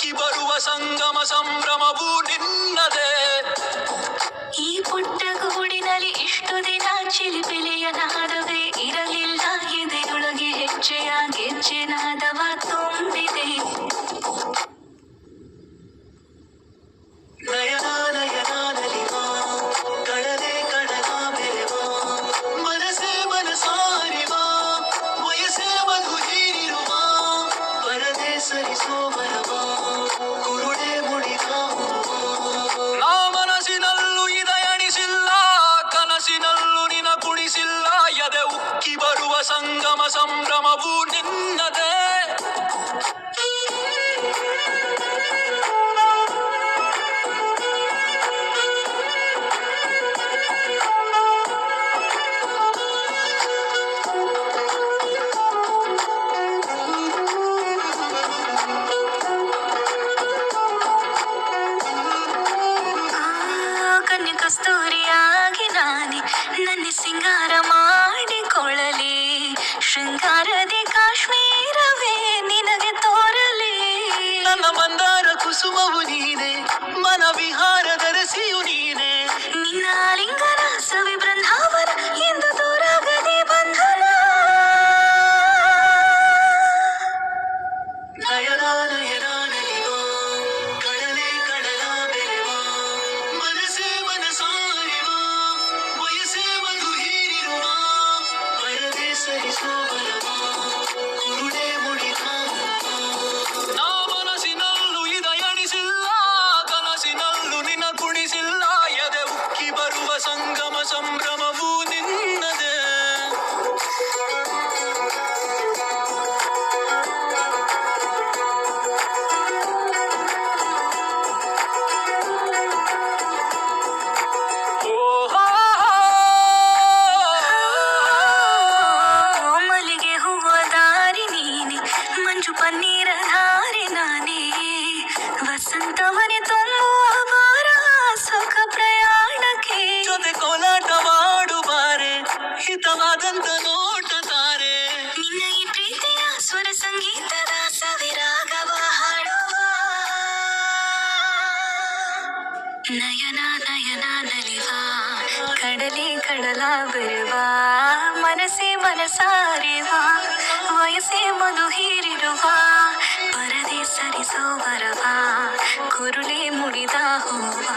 ಉಕ್ಕಿ ಬರುವ ಸಂಗಮ ಸಂಭ್ರಮವು ನಿನ್ನದೇ. ಈ ಪುಟ್ಟ ಗೂಡಿನಲ್ಲಿ ಇಷ್ಟು ದಿನ ಚಿಲಿಪಿಲಿಯ ನಾದವೇ ಇರಲಿಲ್ಲ. ಎದೆಯೊಳಗೆ ಹೆಜ್ಜೆಯ ಗೆಜ್ಜೆ ನಾದವ ತುಂಬಿದೆ. ನಯನ ನಯನ ನಲಿವಾ ಕಡಲೆ ಕಡಲ ಬೆರೆವಾ ಮನಸೇ ಮನಸಾರಿವಾ ವಯಸ್ಸೇ ಮಧು ಹೀರಿರುವ ಪರದೆ ಸರಿಸೋ ಮರವಾ ಕುರುಡೆ ಮುಡಿದ ನಾ ಮನಸ್ಸಿನಲ್ಲೂ ಇದೆಯಣಿಸಿಲ್ಲ, ಕನಸಿನಲ್ಲೂ ನಿನ ಕುಣಿಸಿಲ್ಲ. ಎದೆ ಉಕ್ಕಿ ಬರುವ ಸಂಗಮ ಸಂಭ್ರಮವು ನಿನ್ನದೇ. ಕಸ್ತೂರಿಯಾಗಿ ನಾನೇ ನನ್ನ ಸಿಂಗಾರ ಮಾಡಿಕೊಳ್ಳಲಿ. ಶೃಂಗಾರದಿ ಕಾಶ್ಮೀರವೇ ನಿನಗೆ ತೋರಲಿ. ನನ್ನ ಮಂದಾರ ಕುಸುಮವು ನೀನೆ, ಮನ ವಿಹಾರದ ರಸಿಯು ನೀನೆ. ನಿನ್ನ ಲಿಂಗನ ಸವಿ ಬೃಂದಾವನ ಎಂದು ದೂರಾಗದೆ ಬಂಧನ. ನಯನ ನಯನ ನಲಿವಾ ಕಡಲೆ ಕಡಲ ಬೆರೆವಾ ಮನಸೇ ಮನಸಾರಿವಾ ವಯಸ್ಸೇ ಮಧು ಹೀರಿರುವ ಪರದೆ ಸರಿಸೋ ಬರವಾ ಕುರುಡೆ ಮುಡಿದ ನಾ ಮನಸ್ಸಿನಲ್ಲೂ ಇದೆಯಣಿಸಿಲ್ಲ, ಕನಸಿನಲ್ಲೂ ನಿನ ಕುಣಿಸಿಲ್ಲ. ಎದೆ ಉಕ್ಕಿ ಬರುವ ಸಂಗಮ ಸಂಭ್ರಮವು ನಿನ್ನದೇ. ಮಲ್ಲಿಗೆ ಹೂವ ದಾರಿ ನೀನೆ, ಮಂಜು ಪನ್ನೀರ ಧಾರೆ ನಾನೇ. ವಸಂತವನೆ ತುಂಬುವ ಭಾರ ಸುಖ ಪ್ರಯಾಣಕ್ಕೆ. ಜೊತೆ ಕೋಲಾಟ ಮಾಡುಬಾರೆ ಹಿತವಾದಂತ ನೋಟ ತಾರೆ. ನಿನ್ನ ಈ ಪ್ರೀತಿಯ ಸ್ವರ ಸಂಗೀತದ ಸವಿರಾಗವ ಹಾಡುವ. ನಯನ ನಯನ ನಲಿವಾ ಕಡಲೆ ಕಡಲ ಬೆರೆವಾ ಮನಸ್ಸೇ ಮನಸಾರಿವಾ ವಯಸ್ಸೇ ಮಧು ಹೀರಿರುವ ಪರದೆ ಸರಿಸೋ ಬರವಾ ಕುರುಳೆ ಮುಡಿದ ಹೂವ.